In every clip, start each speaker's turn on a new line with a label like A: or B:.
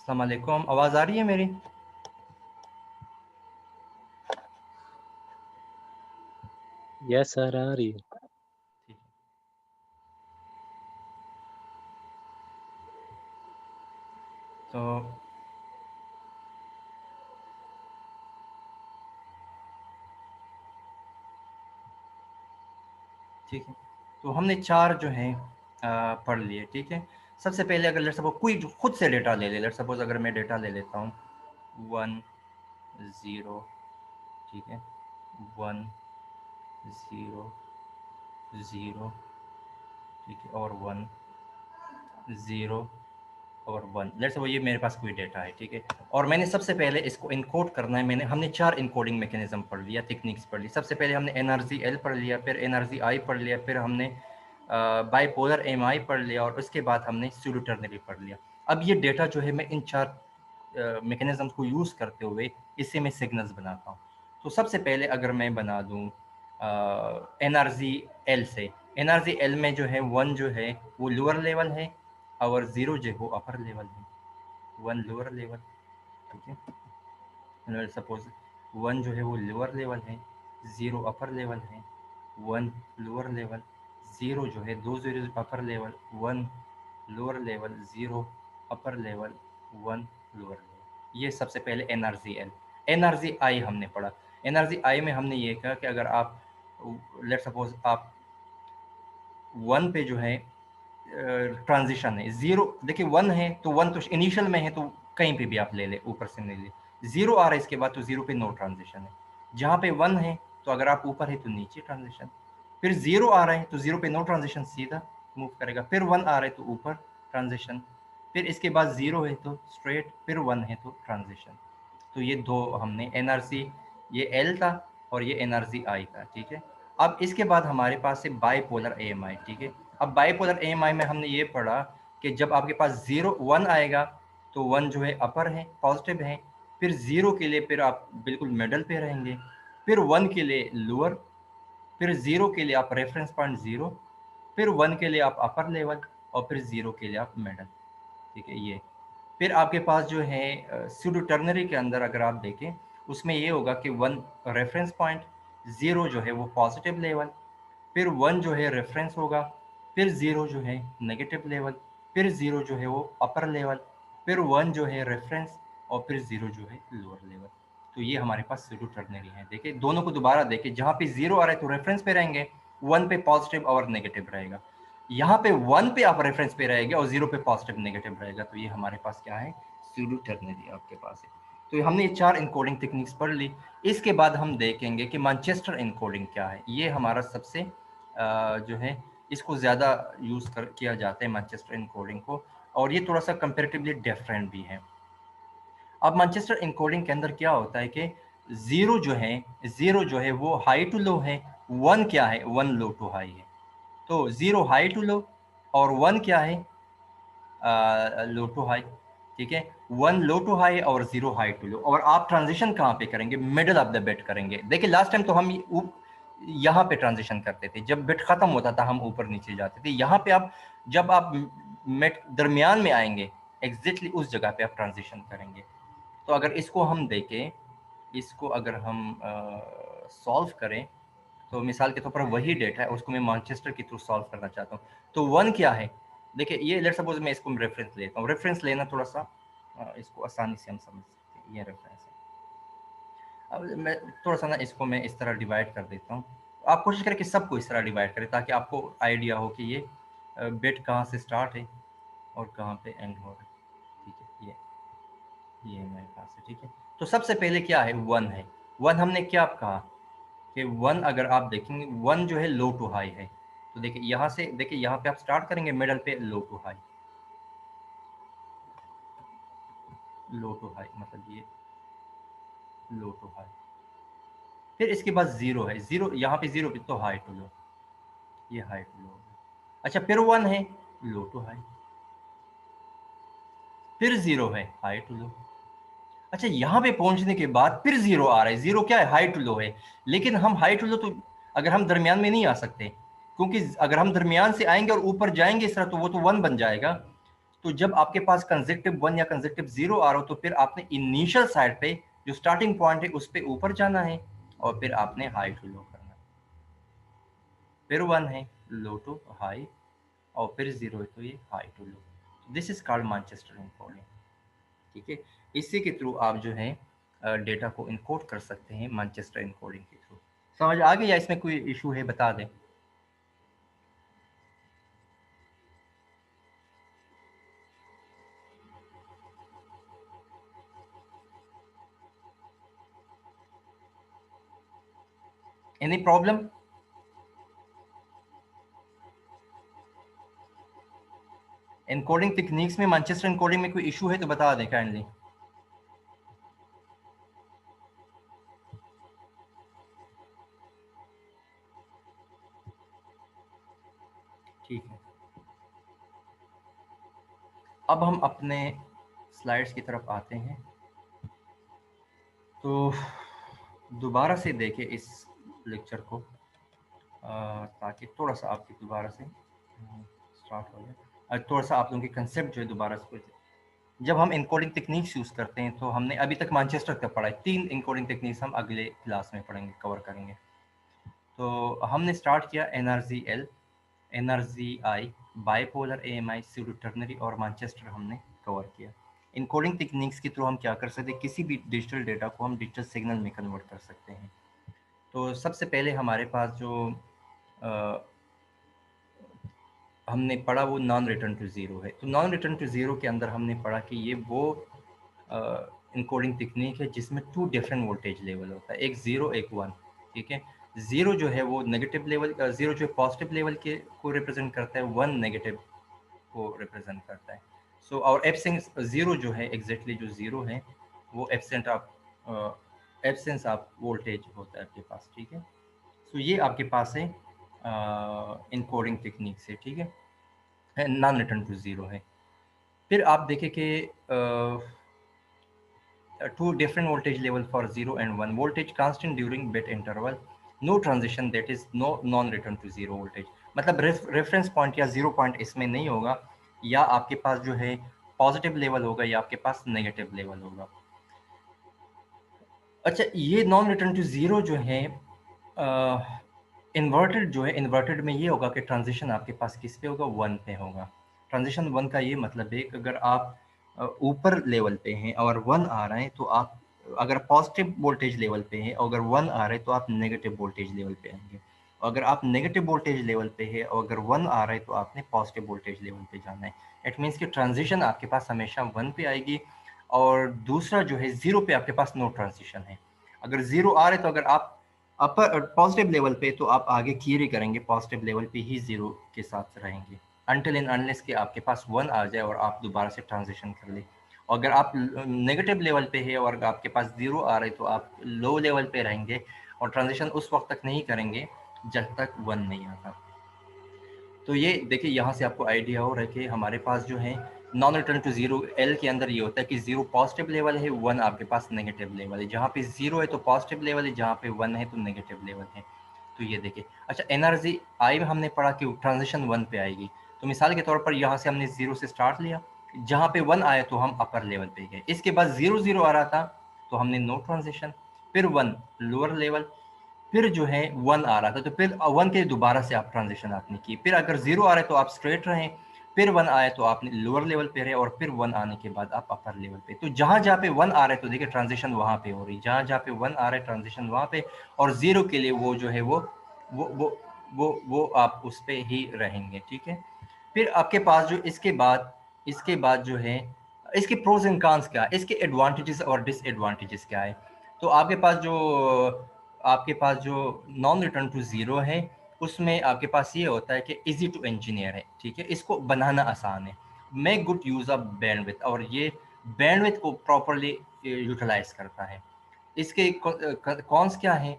A: अस्सलाम वालेकुम, आवाज़ आ रही है मेरी?
B: यस सर, आ रही है।
A: ठीक है। तो ठीक है, तो हमने 4 जो हैं पढ़ लिए, ठीक है। सबसे पहले अगर लेट्स सपोज़ कोई खुद से डेटा ले ले, लेट्स सपोज़ अगर मैं डेटा ले लेता हूँ 1 0, ठीक है, 1 0 0, ठीक है, और 1 0 और 1, लेट्स सपोज़ ये मेरे पास कोई डेटा है, ठीक है। और मैंने सबसे पहले इसको एनकोड करना है। हमने 4 एन्कोडिंग मैकेनिज़्म पढ़ लिया, टेक्निक्स पढ़ ली। सबसे पहले हमने NRZ-L पढ़ लिया, फिर NRZ-I पढ़ लिया, फिर हमने बाइपोलर MI पढ़ लिया और उसके बाद हमने सूडो टर्नरी पढ़ लिया। अब ये डेटा जो है मैं इन 4 मैकेनिज़्म को यूज़ करते हुए इससे मैं सिग्नल्स बनाता हूँ। तो सबसे पहले अगर मैं बना दूँ NRZ-L से, NRZ-L में जो है 1 जो है वो लोअर लेवल है और 0 जो है वो अपर लेवल है। 1 लोअर लेवल, ठीक है। सपोज़ 1 जो है वो लोअर लेवल है, 0 अपर लेवल है, 1 लोअर लेवल, 0 जो है 2 zero upper level, 1 lower level, 0 upper level, 1 lower level. ये सबसे पहले NRZ-L। NRZ-I हमने पढ़ा। NRZ-I में हमने ये कहा कि अगर आप लेट्स सपोज़ आप 1 पे जो है ट्रांज़िशन है, 0 देखिए 1 है तो 1 तो इनिशियल में है तो कहीं पे भी आप ले लें, ऊपर से ले लें। 0 आ रहा है इसके बाद तो 0 पे नो ट्रांज़िशन है। जहाँ पे 1 है तो अगर आप ऊपर है तो नीचे ट्रांज़िशन। फिर 0 आ रहा है तो 0 पे नो ट्रांज़िशन सीधा मूव करेगा। फिर 1 आ रहा है तो ऊपर ट्रांज़िशन। फिर इसके बाद 0 है तो स्ट्रेट, फिर 1 है तो ट्रांज़िशन। तो ये 2 हमने NRC, ये L था और ये NRZ-I था, ठीक है। अब इसके बाद हमारे पास है बाइपोलर AMI, ठीक है। अब बाइपोलर AMI में हमने ये पढ़ा कि जब आपके पास 0 1 आएगा तो 1 जो है अपर है, पॉजिटिव है, फिर 0 के लिए फिर आप बिल्कुल मिडल पे रहेंगे, फिर 1 के लिए लोअर, फिर 0 के लिए आप रेफरेंस पॉइंट 0, फिर 1 के लिए आप अपर लेवल और फिर 0 के लिए आप मिडल, ठीक है। ये फिर आपके पास जो है सूडो टर्नरी के अंदर अगर आप देखें उसमें ये होगा कि 1 रेफरेंस पॉइंट, 0 जो है वो पॉजिटिव लेवल, फिर 1 जो है रेफरेंस होगा, फिर 0 जो है नेगेटिव लेवल, फिर 0 जो है वो अपर लेवल, फिर 1 जो है रेफरेंस और फिर 0 जो है लोअर लेवल। तो ये हमारे पास सूडो टर्नरी है। देखिए दोनों को दोबारा देखिए, जहाँ पे 0 आ रहा है तो रेफरेंस पे रहेंगे, 1 पे पॉजिटिव और नेगेटिव रहेगा। यहाँ पे 1 पे आप रेफरेंस पे रहेंगे और 0 पे पॉजिटिव नेगेटिव रहेगा। तो ये हमारे पास क्या है, सूडो टर्नरी आपके पास है। तो हमने ये 4 एन्कोडिंग टेक्निक्स पढ़ ली। इसके बाद हम देखेंगे कि मैनचेस्टर एन्कोडिंग क्या है। ये हमारा सबसे जो है इसको ज़्यादा यूज़ किया जाता है मैनचेस्टर एन्कोडिंग को, और ये थोड़ा सा कंपेरेटिवली डिफरेंट भी है। अब मैनचेस्टर एन्कोडिंग के अंदर क्या होता है कि ज़ीरो जो है वो हाई टू लो है, 1 क्या है, 1 लो टू हाई है। तो 0 हाई टू लो और 1 क्या है, लो टू हाई, ठीक है। 1 लो टू हाई और 0 हाई टू लो। और आप ट्रांजिशन कहाँ पे करेंगे, मिडल ऑफ द बिट करेंगे। देखिए लास्ट टाइम तो हम यहाँ पे ट्रांजिशन करते थे, जब बिट खत्म होता था हम ऊपर नीचे जाते थे। यहाँ पे आप जब आप मिड दरमियान में आएंगे एग्जैक्टली उस जगह पे आप ट्रांजिशन करेंगे। तो अगर इसको हम देखें, इसको अगर हम सॉल्व करें, तो मिसाल के तौर पर वही डेटा है उसको मैं मैनचेस्टर के थ्रू सॉल्व करना चाहता हूँ। तो 1 क्या है, देखिए ये लेट्स सपोज मैं इसको रेफरेंस लेता हूँ। रेफरेंस लेना थोड़ा सा इसको आसानी से हम समझ सकते हैं। ये रेफरेंस है। अब मैं थोड़ा सा ना इसको मैं इस तरह डिवाइड कर देता हूँ। आप कोशिश करें कि सबको इस तरह डिवाइड करें ताकि आपको आइडिया हो कि ये बिट कहाँ से स्टार्ट है और कहाँ पे एंड हो रहा है, ठीक है। ये मेरे पास है, ठीक है। तो सबसे पहले क्या है, 1 है। 1 हमने क्या कहा कि 1 अगर आप देखेंगे 1 जो है लो टू हाई है। तो देखिए यहाँ से, देखिए यहाँ पे आप स्टार्ट करेंगे मिडल पे low to high, low to high मतलब ये लो टू हाई। फिर इसके बाद 0 है, 0 यहाँ पे 0 पे तो हाई टू लो, ये हाई टू लो। अच्छा फिर 1 है, लो टू हाई, फिर 0 है, हाई टू लो। अच्छा यहाँ पे पहुंचने के बाद फिर 0 आ रहा है। 0 क्या है, हाई टू लो है। लेकिन हम हाई टू लो तो अगर हम दरमियान में नहीं आ सकते, क्योंकि अगर हम दरमियान से आएंगे और ऊपर जाएंगे इस तरह तो वो तो 1 बन जाएगा। तो जब आपके पास कंसेक्टिव 1 या कंसेक्टिव 0 आ रहा हो तो फिर आपने इनिशियल साइड पे जो स्टार्टिंग पॉइंट है उस पे ऊपर जाना है और फिर आपने हाई टू लो करना है। फिर 1 है, लो टू हाई, और फिर 0 है तो ये high to low. This is called Manchester encoding. ठीक है, इसी के थ्रू आप जो है डेटा को इनकोड कर सकते हैं मैनचेस्टर एनकोडिंग के थ्रू। समझ आ गई या इसमें कोई इशू है बता दें। Any problem? एनकोडिंग टेक्निक्स में मैनचेस्टर एनकोडिंग में कोई इशू है तो बता दें काइंडली। ठीक है, अब हम अपने स्लाइड्स की तरफ आते हैं। तो दोबारा से देखें इस लेक्चर को ताकि थोड़ा सा आपकी दोबारा से स्टार्ट हो जाए, थोड़ा सा आप लोगों के कंसेप्ट जो है दोबारा से। जब हम इनकोडिंग टेक्निक्स यूज़ करते हैं तो हमने अभी तक मैनचेस्टर का पढ़ा है, 3 इनकोडिंग टेक्निक्स हम अगले क्लास में पढ़ेंगे, कवर करेंगे। तो हमने स्टार्ट किया NRZ-L, NRZ-I, bipolar AMI, pseudo ternary और मैनचेस्टर हमने कवर किया। इनकोडिंग टेक्निक्स के थ्रू हम क्या कर सकते हैं, किसी भी डिजिटल डेटा को हम डिजिटल सिग्नल में कन्वर्ट कर सकते हैं। तो सबसे पहले हमारे पास जो हमने पढ़ा वो नॉन रिटर्न टू ज़ीरो है। तो नॉन रिटर्न टू ज़ीरो के अंदर हमने पढ़ा कि ये वो इनकोडिंग टेक्निक है जिसमें 2 डिफरेंट वोल्टेज लेवल होता है, एक 0 एक 1। ठीक है, 0 जो है वो नेगेटिव लेवल, 0 जो है पॉजिटिव लेवल के को रिप्रेजेंट करता है, 1 नेगेटिव को रिप्रेजेंट करता है। सो और एब्सेंस 0 जो है एग्जैक्टली जो 0 है वो एब्सेंस ऑफ वोल्टेज होता है आपके पास। ठीक है, सो ये आपके पास है इनकोडिंग टेक्निक से। ठीक है, नॉन रिटर्न टू ज़ीरो है। फिर आप देखें कि 2 different voltage level for 0 and 1, voltage constant during bit interval, no transition, that is no non return to zero voltage। मतलब रेफरेंस पॉइंट या 0 पॉइंट इसमें नहीं होगा, या आपके पास जो है पॉजिटिव लेवल होगा या आपके पास नेगेटिव लेवल होगा। अच्छा, ये नॉन रिटर्न टू ज़ीरो जो है इन्वर्टेड जो है, इन्वर्टेड में ये होगा कि ट्रांजिशन आपके पास किस पे होगा, 1 पे होगा। ट्रांजिशन 1 का ये मतलब है कि अगर आप ऊपर लेवल पे हैं और 1 आ रहा है तो आप अगर पॉजिटिव वोल्टेज लेवल पे हैं, अगर 1 आ रहा है तो आप नेगेटिव वोल्टेज लेवल पे आएंगे। अगर आप नेगेटिव वोल्टेज लेवल पे है और अगर 1 आ रहा है तो आपने पॉजिटिव वोल्टेज लेवल पे जाना है। इट मीन्स कि ट्रांजिशन आपके पास हमेशा 1 पे आएगी, और दूसरा जो है 0 पे आपके पास नो ट्रांजिशन है। अगर 0 आ रहे तो अगर आप अपर पॉजिटिव लेवल पे तो आप आगे क्लियर करेंगे, पॉजिटिव लेवल पे ही 0 के साथ रहेंगे अनटिल एंड अनलेस कि आपके पास 1 आ जाए और आप दोबारा से ट्रांजिशन कर ले। अगर आप नेगेटिव लेवल पे है और आपके पास 0 आ रहे तो आप लो लेवल पे रहेंगे और ट्रांजिशन उस वक्त तक नहीं करेंगे जब तक 1 नहीं आता। तो ये देखिए, यहाँ से आपको आइडिया हो रहा है कि हमारे पास जो है non return to zero L के अंदर ये होता है कि 0 पॉजिटिव लेवल है, 1 आपके पास नेगेटिव लेवल है। जहाँ पे 0 है तो पॉजिटिव लेवल है, जहाँ पे 1 है तो नेगेटिव लेवल है। तो ये देखिए, अच्छा एनर्जी आई में हमने पढ़ा कि ट्रांजिशन 1 पे आएगी। तो मिसाल के तौर पर यहाँ से हमने 0 से स्टार्ट लिया, जहाँ पे 1 आया तो हम अपर लेवल पे गए। इसके बाद 0 आ रहा था तो हमने नो ट्रांजिशन, फिर 1 लोअर लेवल, फिर जो है 1 आ रहा था तो फिर 1 के दोबारा से आप ट्रांजिशन आपने की। फिर अगर 0 आ रहा है तो आप स्ट्रेट रहें, फिर 1 आया तो आपने लोअर लेवल पे रहे, और फिर 1 आने के बाद आप अपर लेवल पे। तो जहाँ जहाँ पे 1 आ रहा है तो देखिए ट्रांजिशन वहाँ पे हो रही, जहाँ जहाँ पे 1 आ रहा है ट्रांजिशन वहाँ पे, और 0 के लिए वो जो है वो वो वो आप उस पे ही रहेंगे। ठीक है, फिर आपके पास जो इसके बाद जो है इसके प्रोज एंड कॉन्स क्या है, इसके एडवांटेजेस और डिसएडवांटेजेस क्या है। तो आपके पास जो नॉन रिटर्न टू ज़ीरो है उसमें आपके पास ये होता है कि इजी टू इंजीनियर है। ठीक है, इसको बनाना आसान है, make good use of bandwidth, और ये बैंडविड्थ को प्रॉपरली यूटिलाइज करता है। इसके कॉन्स क्या है,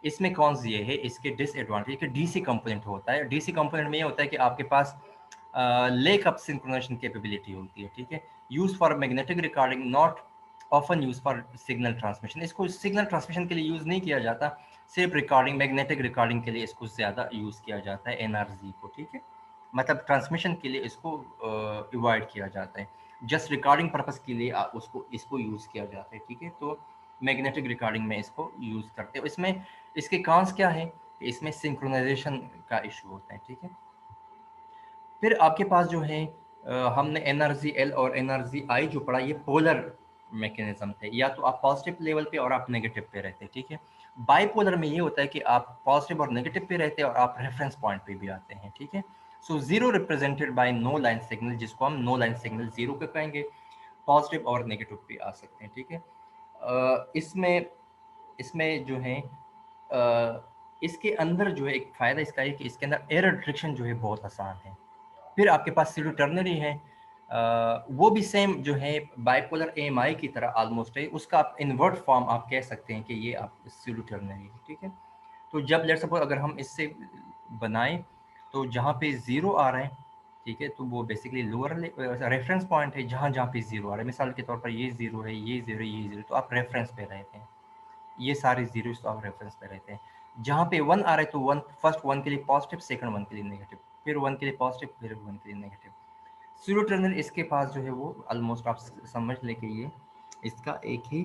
A: इसमें कॉन्स ये है, इसके डिसएडवांटेज कि डीसी कंपोनेंट होता है। डीसी कंपोनेंट में ये होता है कि आपके पास लेक अप सिंक्रोनाइजेशन कैपेबिलिटी होती है। ठीक है, use for magnetic recording, not often use for signal transmission. इसको सिग्नल ट्रांसमिशन के लिए यूज नहीं किया जाता, सिर्फ रिकॉर्डिंग, मैग्नेटिक रिकॉर्डिंग के लिए इसको ज्यादा यूज किया जाता है एनआरजी को। ठीक है, मतलब ट्रांसमिशन के लिए इसको अवॉइड किया जाता है, जस्ट रिकॉर्डिंग पर्पस के लिए उसको इसको यूज़ किया जाता है, ठीक है। तो मैग्नेटिक रिकॉर्डिंग में इसको यूज़ करते हैं। इसमें इसके कॉन्स क्या है, इसमें सिंक्रोनाइजेशन का इशू होता है, ठीक है। फिर आपके पास जो है हमने एनर्जी एल और एनर्जी आई जो पढ़ा, ये पोलर मैकेनिज्म थे, या तो आप पॉजिटिव लेवल पे और आप नेगेटिव पे रहते हैं, ठीक है। बाइपोलर में ये होता है कि आप पॉजिटिव और नेगेटिव पे रहते हैं और आप रेफरेंस पॉइंट पे भी आते हैं, ठीक है। So zero represented by no line signal, जिसको हम नो लाइन सिग्नल जीरो पे कहेंगे, पॉजिटिव और नेगेटिव पे आ सकते हैं, ठीक है। इसमें इसमें जो है इसके अंदर जो है एक फ़ायदा इसका है कि इसके अंदर एरर डिटेक्शन जो है बहुत आसान है। फिर आपके पास सीडो टर्नरी है, वो भी सेम जो है बाइपोलर एएमआई की तरह ऑलमोस्ट है, उसका आप इन्वर्ट फॉर्म आप कह सकते हैं कि ये आप सीडो टर्नरी है, ठीक है। तो जब लेट्स सपोज अगर हम इससे बनाएं, तो जहाँ पे ज़ीरो आ रहा है, ठीक है, तो वो बेसिकली लोअर रेफरेंस पॉइंट है, जहाँ जहाँ पे ज़ीरो आ रहा है। मिसाल के तौर पर ये ज़ीरो है, ये ज़ीरो, ये ज़ीरो, तो आप रेफरेंस पे रहते हैं। ये सारे ज़ीरोस तो आप रेफरेंस पे रहते हैं। जहाँ पे वन आ रहा है तो वन, फर्स्ट वन के लिए पॉजिटिव, सेकंड वन के लिए नेगेटिव, फिर वन के लिए पॉजिटिव, फिर वन के लिए नेगेटिव। सीरो टर्मिनल इसके पास जो है वो ऑलमोस्ट आप समझ लें कि ये इसका एक ही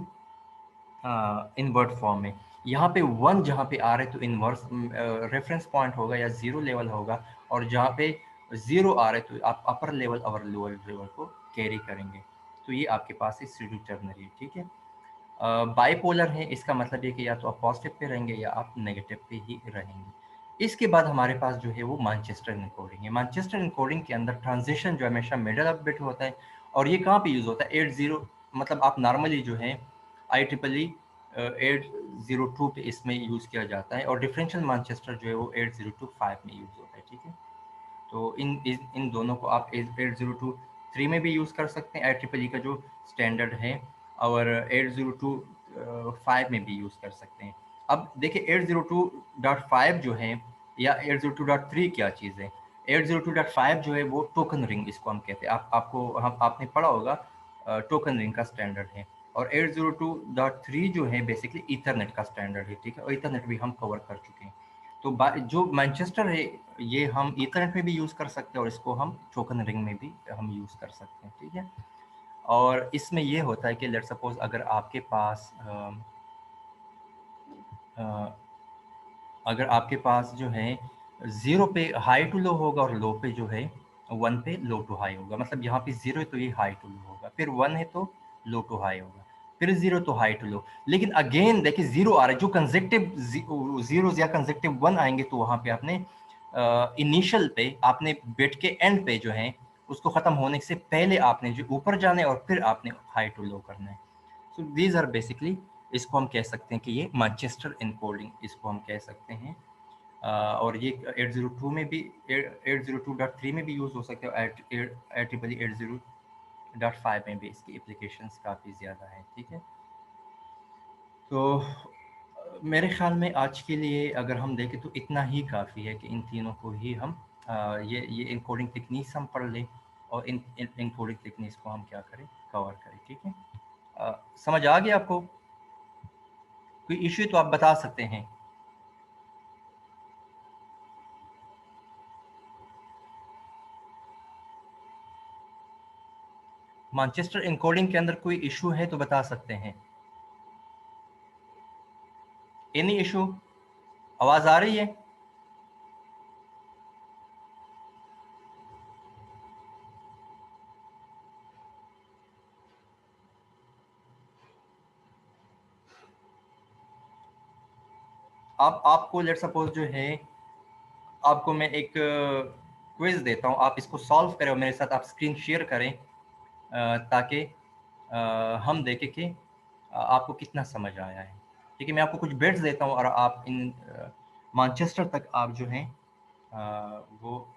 A: इन्वर्ट फॉर्म है। यहाँ पे वन जहाँ पे आ रहा है तो इन्वर्स रेफरेंस पॉइंट होगा या ज़ीरो लेवल होगा, और जहाँ पे ज़ीरो आ रहा है तो आप अपर लेवल और लोअर लेवल को कैरी करेंगे। तो ये आपके पास है सीरो टर्मिनल, ठीक है। बाइपोलर है, इसका मतलब ये कि या तो आप पॉजिटिव पे रहेंगे या आप नेगेटिव पे ही रहेंगे। इसके बाद हमारे पास जो है वो मैनचेस्टर एन्कोडिंग है। मैनचेस्टर एन्कोडिंग के अंदर ट्रांजिशन जो हमेशा मिडल ऑफ बिट होता है, और ये कहाँ पे यूज़ होता है, 80, मतलब आप नॉर्मली जो है IEEE 802 पे इसमें यूज़ किया जाता है, और डिफरेंशियल मैनचेस्टर जो है वो 8025 में यूज़ होता है, ठीक है। तो इन दोनों को आप 8023 में भी यूज़ कर सकते हैं, IEEE का जो स्टैंडर्ड है, और 8025 में भी यूज़ कर सकते हैं। अब देखिए 802.5 जो है या 802.3 क्या चीज़ है। 802.5 जो है वो टोकन रिंग इसको हम कहते हैं। आपने पढ़ा होगा, टोकन रिंग का स्टैंडर्ड है। और 802.3 जो है बेसिकली ईथरनेट का स्टैंडर्ड है, ठीक है, और ईथरनेट भी हम कवर कर चुके हैं। तो जो मैनचेस्टर है ये हम ईथरनेट में भी यूज़ कर सकते हैं, और इसको हम टोकन रिंग में भी हम यूज़ कर सकते हैं, ठीक है। और इसमें ये होता है कि लेट सपोज अगर आपके पास अगर आपके पास जो है ज़ीरो पे हाई टू लो होगा, और लो पे जो है वन पे लो टू हाई होगा। मतलब यहाँ पे ज़ीरो है तो ये हाई टू लो होगा, फिर वन है तो लो टू हाई होगा, फिर ज़ीरो तो हाई टू लो। लेकिन अगेन देखिए ज़ीरो आ रहा है, जो कंसेक्टिव ज़ीरोज़ या कंसेक्टिव वन आएंगे तो वहाँ पे आपने इनिशियल पे आपने बिट के एंड पे जो है उसको ख़त्म होने से पहले आपने जो ऊपर जाना है, और फिर आपने हाई टू लो करना है। सो दीज आर बेसिकली, इसको हम कह सकते हैं कि ये मैनचेस्टर एनकोडिंग इसको हम कह सकते हैं। और ये 802 में भी 802.3 में भी यूज़ हो सकते हैं, IEEE 80.5 में भी इसकी एप्लीकेशंस काफ़ी ज़्यादा हैं, ठीक है। तो मेरे ख़्याल में आज के लिए अगर हम देखें तो इतना ही काफ़ी है कि इन तीनों को ही हम ये एनकोडिंग टेक्निक्स हम पढ़ लें, और इन एनकोडिंग टेक्निक्स को हम क्या करें, कवर करें, ठीक है। समझ आ गया आपको? कोई इश्यू तो आप बता सकते हैं। मैनचेस्टर एनकोडिंग के अंदर कोई इशू है तो बता सकते हैं। Any issue? आवाज आ रही है? आपको लेट सपोज जो है, आपको मैं एक क्विज देता हूँ, आप इसको सॉल्व करें और मेरे साथ आप स्क्रीन शेयर करें, ताकि हम देखें कि आपको कितना समझ आया है, ठीक है। मैं आपको कुछ बिट्स देता हूँ, और आप इन मैनचेस्टर तक आप जो हैं वो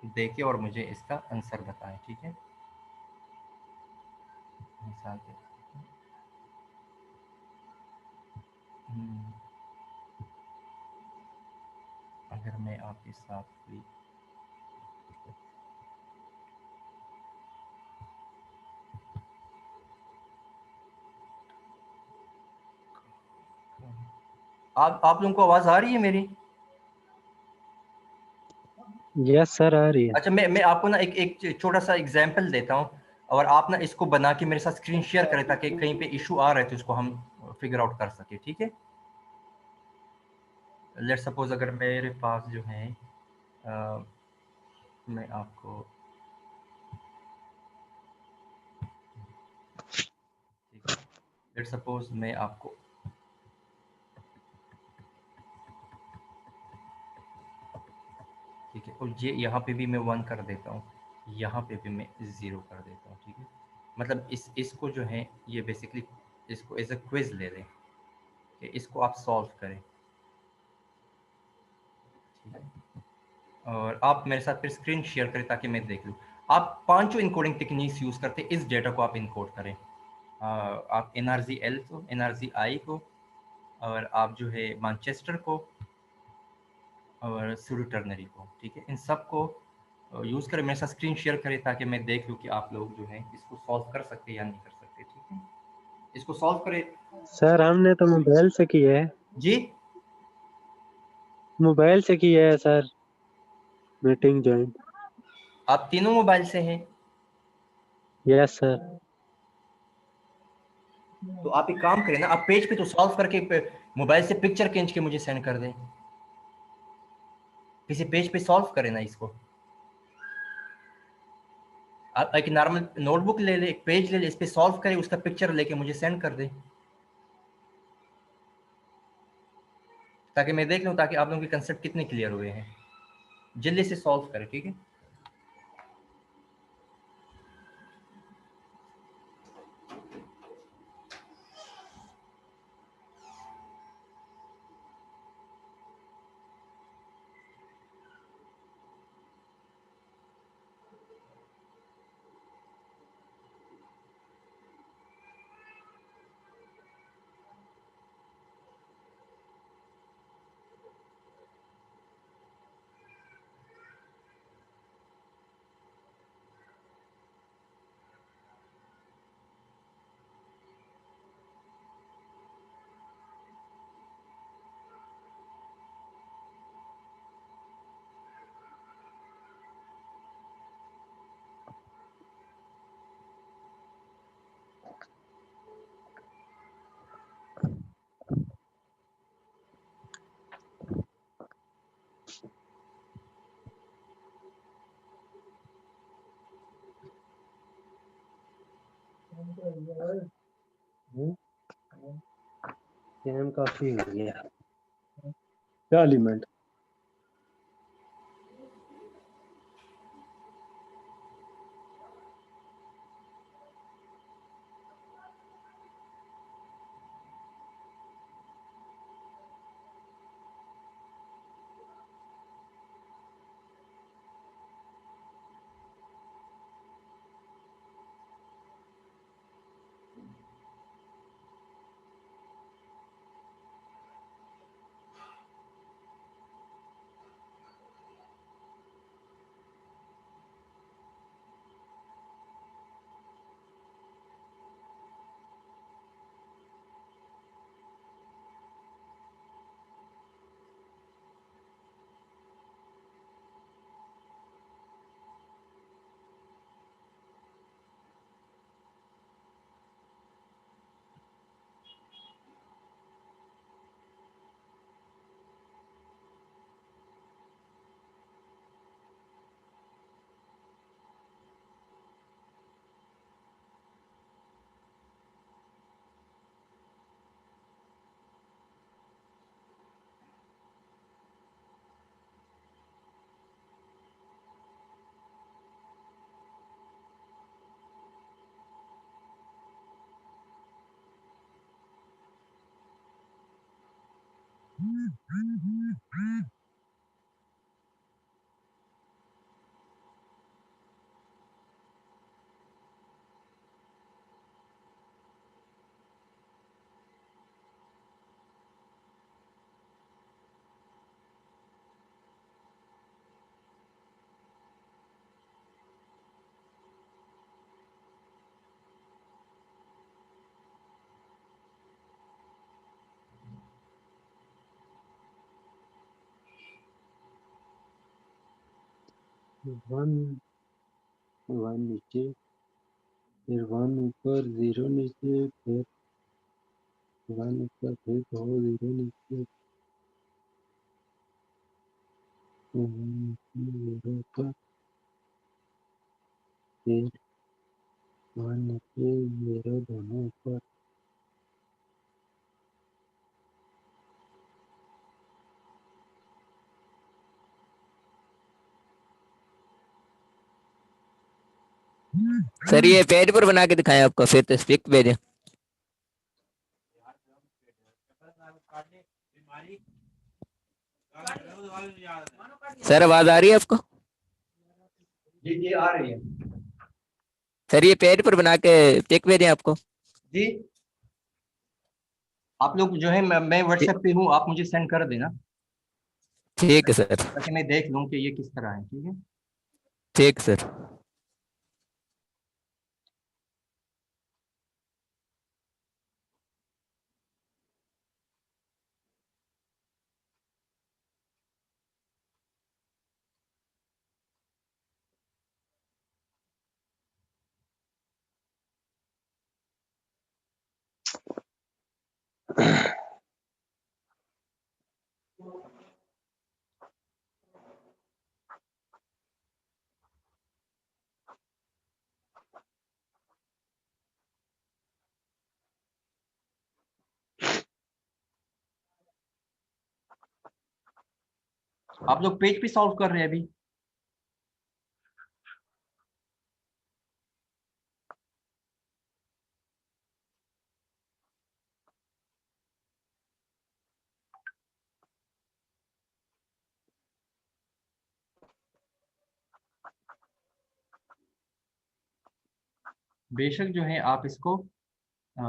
A: देखें और मुझे इसका आंसर बताएं, ठीक है। मिसाल के अगर मैं आपके साथ कोई आप लोगों को आवाज़ आ रही है मेरी?
B: यस सर आ रही है।
A: अच्छा, मैं आपको ना एक छोटा सा एग्जांपल देता हूँ, और आप ना इसको बना के मेरे साथ स्क्रीन शेयर करें, ताकि कहीं पे इशू आ रहे तो उसको हम फिगर आउट कर सके, ठीक है। लेट्स सपोज अगर मेरे पास जो है मैं आपको, ठीक है, लेट्स सपोज मैं आपको ठीक है, और ये यहाँ पे भी मैं 1 कर देता हूँ, यहाँ पे भी मैं 0 कर देता हूँ, ठीक है। मतलब इसको जो है ये बेसिकली इसको एज अ क्विज ले लें कि इसको आप सॉल्व करें, ठीक है। और आप मेरे साथ फिर स्क्रीन शेयर करें ताकि मैं देख लूँ। आप पांचों इनकोडिंग टेक्निक्स यूज़ करते इस डेटा को आप इनकोड करें। आप NRZ-L को, NRZ-I को, और आप जो है मैनचेस्टर को, और सूडो टर्नरी को, ठीक है। इन सब को यूज़ करें, मेरे साथ स्क्रीन शेयर करें ताकि मैं देख लूँ कि आप लोग जो है इसको सॉल्व कर सकते या नहीं कर सकते, ठीक है। इसको सॉल्व करें।
B: सर हमने तो मोबाइल से किया है।
A: जी,
B: मोबाइल से किया है सर मीटिंग ज्वाइन।
A: आप तीनों मोबाइल से हैं?
B: Yes sir.
A: तो आप एक काम करें ना, आप पेज पे तो सॉल्व करके मोबाइल से पिक्चर खींच के मुझे सेंड कर दें। किसी पेज पे सॉल्व करें ना इसको। आप एक नॉर्मल नोटबुक ले ले, एक पेज ले ले, इस पे सॉल्व करें, उसका पिक्चर लेके मुझे सेंड कर दें, ताकि मैं देख लूँ, ताकि आप लोगों के कंसेप्ट कितने क्लियर हुए हैं। जल्दी से सॉल्व करें, ठीक है।
B: टाइम काफी हो गया। 40 मिनट। वन, वन नीचे, फिर वन ऊपर, जीरो नीचे, फिर वन ऊपर, फिर दो जीरो नीचे, जीरो ऊपर, फिर वन नीचे, जीरो दोनों ऊपर।
C: सर ये पेज पर बना के दिखाएं आपको, फिर तस्वीर भेजें। सर आवाज आ रही है आपको?
A: जी जी आ रही है
C: सर ये पेज पर बना के पिक भेजें आपको।
A: जी। आप लोग जो है, मैं व्हाट्सएप पे हूँ, आप मुझे सेंड कर देना
C: ठीक है सर।
A: ताकि मैं देख लूँ कि ये किस तरह है। ठीक है।
C: ठीक सर।
A: आप लोग पेज पे सॉल्व कर रहे हैं अभी? बेशक जो है आप इसको अ,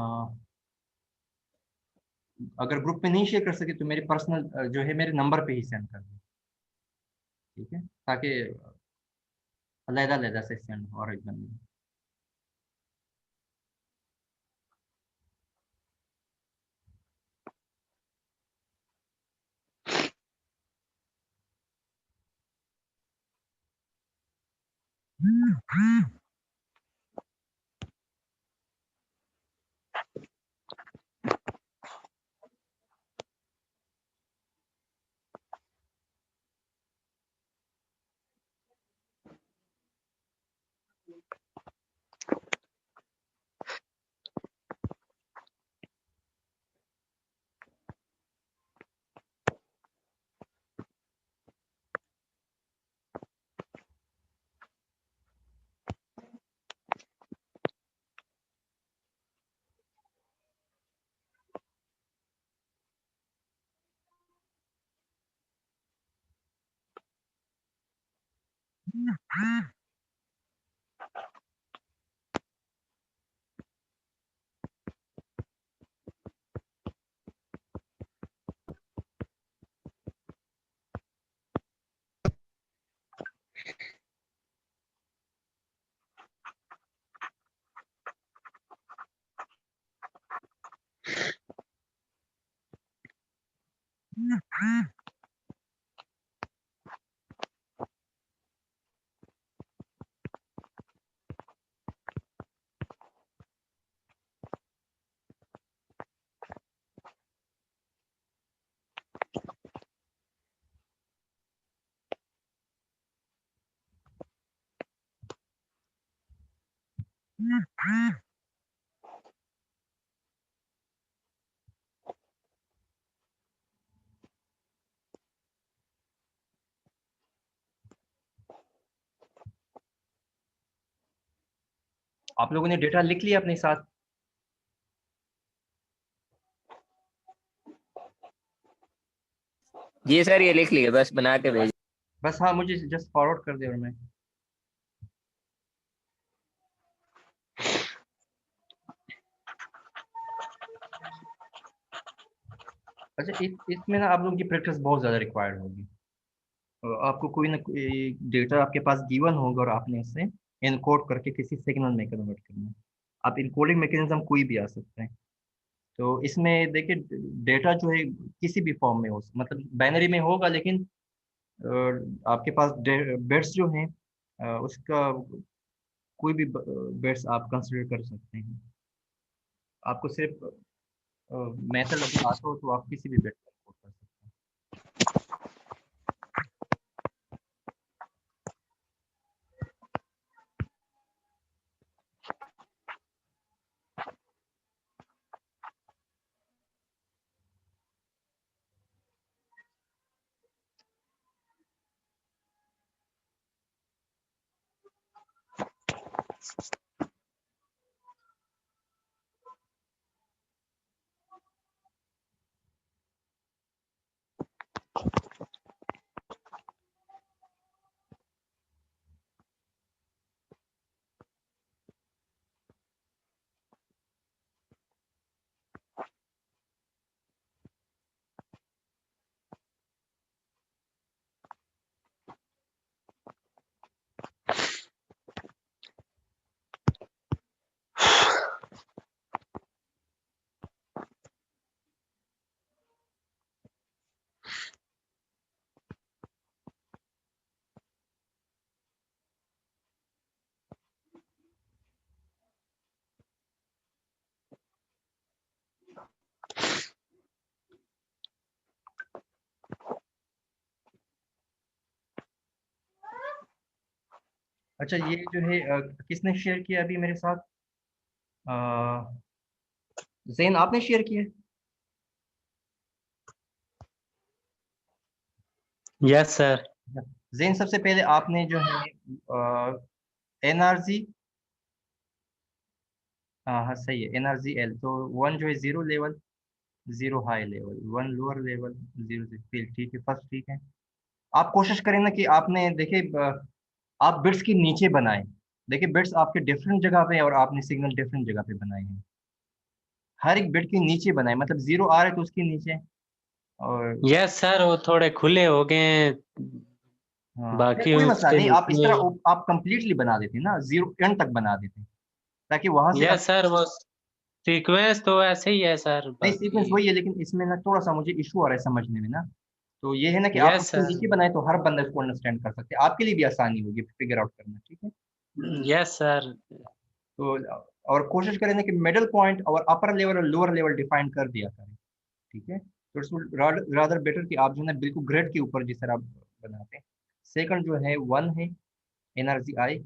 A: अगर ग्रुप में नहीं शेयर कर सके तो मेरे पर्सनल जो है मेरे नंबर पे ही सेंड कर दें। ठीक है, ताकि अलग-अलग से सेंड और एक बंदे। आप लोगों ने डेटा लिख लिया अपने साथ?
C: जी सर ये लिख लिया, बस बना के भेज।
A: बस हाँ, मुझे जस्ट फॉरवर्ड कर दे और मैं। अच्छा, इसमें ना आप लोगों की प्रैक्टिस बहुत ज़्यादा रिक्वायर्ड होगी। आपको कोई ना कोई डेटा आपके पास गिवन होगा और आपने उसे इनकोड करके किसी सिग्नल में कन्वर्ट करना है। आप इनकोडिंग मैकेनिज्म कोई भी आ सकता है। तो इसमें देखिए, डेटा जो है किसी भी फॉर्म में हो, मतलब बाइनरी में होगा, लेकिन आपके पास बिट्स जो हैं उसका कोई भी बिट्स आप कंसिडर कर सकते हैं। आपको सिर्फ मेथड अगर आता हो तो आप किसी भी बिट का इम्पोर्ट कर सकते हैं। अच्छा, ये जो है किसने शेयर किया अभी मेरे साथ? ज़ैन आपने शेयर किया?
B: Yes sir.
A: ज़ैन सबसे पहले आपने जो है एनआरजी, हाँ सही है, एनआरजी एल, तो 1 जो है 0 level, 0 high level, 1 lower level, 0 से फील, ठीक है, फर्स्ट ठीक है। आप कोशिश करें ना कि आपने देखिए आप बिट्स के नीचे बनाएं। देखिए बिट्स आपके डिफरेंट जगह पे और आपने सिग्नल डिफरेंट जगह पे बनाए हैं। हर एक बिट के नीचे बनाए, मतलब 0 आ रहा है तो उसके नीचे, और
B: यस सर, वो थोड़े खुले हो गए हैं,
A: हाँ फिर
B: बाकी
A: कोई मसला
B: उसके
A: नहीं, आप इस
B: नीचे।
A: तरह आप कंप्लीटली बना देते ना, 0 एंड तक बना देते, ताकि वहां से आप,
B: यस सर, वो सीक्वेंस तो ऐसे ही है सर,
A: नहीं
B: बाकी।
A: सीक्वेंस वही है, लेकिन इसमें ना थोड़ा सा मुझे इशू आ रहा है समझने में ना। तो ये है ना कि आप
B: यस
A: उसके
B: सर।
A: नीचे बनाए तो हर बंदा इसको अंडरस्टैंड कर सकते हैं, आपके लिए भी आसानी होगी फिगर आउट करना, ठीक है।
B: Yes sir.
A: तो और कोशिश करें ना कि मिडिल पॉइंट और अपर लेवल और लोअर लेवल डिफाइन कर दिया करें, ठीक है। तो इट्स रादर बेटर कि आप जो है बिल्कुल ग्रिड के ऊपर जिस तरह आप बनाते हैं। सेकंड जो है 1 है, एनर्जी आई,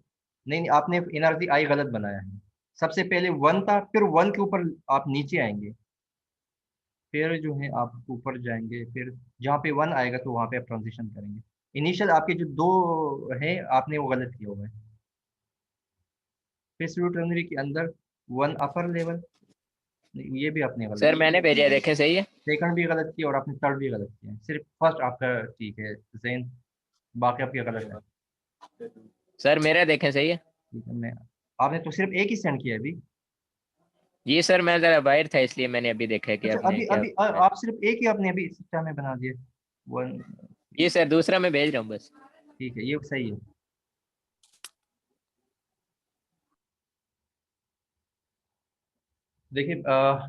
A: नहीं नहीं, आपने एनर्जी आई गलत बनाया है। सबसे पहले 1 था, फिर 1 के ऊपर आप नीचे आएंगे, फिर जो है आप ऊपर जाएंगे, फिर जहाँ पे 1 आएगा तो वहाँ पे आप ट्रांजिशन करेंगे। इनिशियल आपके जो दो है आपने वो गलत किया हुआ है। फिर स्टूडियो टर्नरी के अंदर 1 अपर लेवल, ये भी आपने गलत
C: सर
A: किया।
C: मैंने भेजा, देखे सही है।
A: सेकंड भी गलत किया और आपने थर्ड भी गलत किया, सिर्फ फर्स्ट आपका ठीक है जैन, बाकी आपके गलत है।
C: सर मेरा देखें सही है।
A: ठीक है, मैं, आपने तो सिर्फ एक ही सेंड किया अभी।
C: जी सर, मैं जरा बाहर था इसलिए मैंने अभी देखा कि
A: अच्छा,
C: आपने
A: अभी
C: क्या।
A: अभी आप सिर्फ एक ही आपने अभी सिस्टम में बना दिया 1।
C: जी सर, दूसरा मैं भेज रहा हूँ बस।
A: ठीक है, ये सही है। देखिए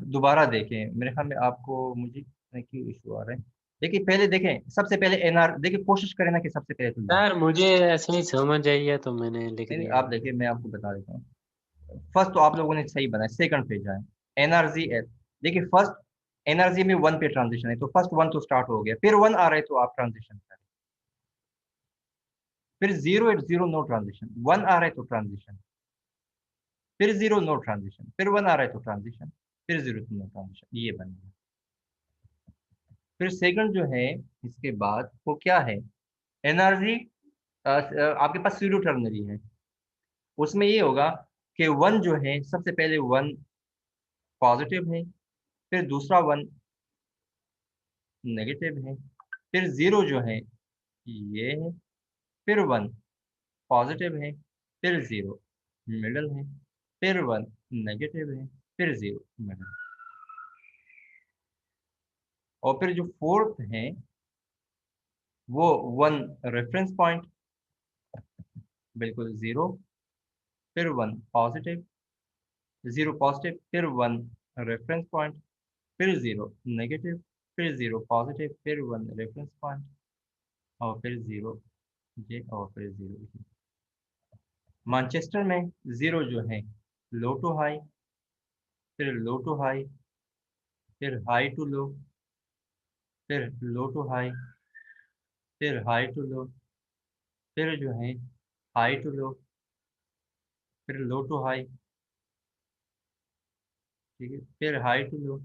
A: दोबारा देखें, मेरे ख्याल में आपको, मुझे क्यों इशू आ रहा है। देखिए पहले देखें, सबसे पहले एनआर देखिए, कोशिश करें ना कि सबसे पहले तो
B: सर मुझे ऐसे ही समझ आई है तो मैंने लिख
A: नहीं नहीं,
B: दिया।
A: आप देखिए मैं आपको बता देता हूँ। फर्स्ट तो आप लोगों ने सही बनाया, सेकंड पे जाए, एनआरजी एल। देखिए फर्स्ट एनआरजी में 1 पे ट्रांजिशन है, तो फर्स्ट 1 तो स्टार्ट हो गया, फिर 1 आ रहा है तो आप ट्रांजिशन करें, फिर 0 एट 0 नो ट्रांजिशन, 1 आ रहा है तो ट्रांजिशन, फिर 0 नो ट्रांजिशन, फिर 1 आ रहा है तो ट्रांजिशन, फिर 0 नो ट्रांजिशन, ये बन गया। फिर सेकंड जो है इसके बाद वो क्या है, एनर्जी आपके पास सीरो टर्नरी है, उसमें ये होगा कि 1 जो है सबसे पहले 1 पॉजिटिव है, फिर दूसरा 1 नेगेटिव है, फिर 0 जो है ये है, फिर 1 पॉजिटिव है, फिर 0 मिडल है, फिर 1 नेगेटिव है, फिर 0 मिडल, और फिर जो फोर्थ है वो 1 रेफरेंस पॉइंट, बिल्कुल 0, फिर 1 पॉजिटिव, 0 पॉजिटिव, फिर 1 रेफरेंस पॉइंट, फिर 0 नेगेटिव, फिर 0 पॉजिटिव, फिर 1 रेफरेंस पॉइंट, और फिर 0 जे, और फिर 0 जी। मैनचेस्टर में 0 जो है लो टू हाई, फिर लो टू हाई, फिर हाई टू लो, फिर लो टू हाई, फिर हाई टू लो, फिर जो है हाई टू लो, फिर लो टू हाई, ठीक है, फिर हाई टू लो,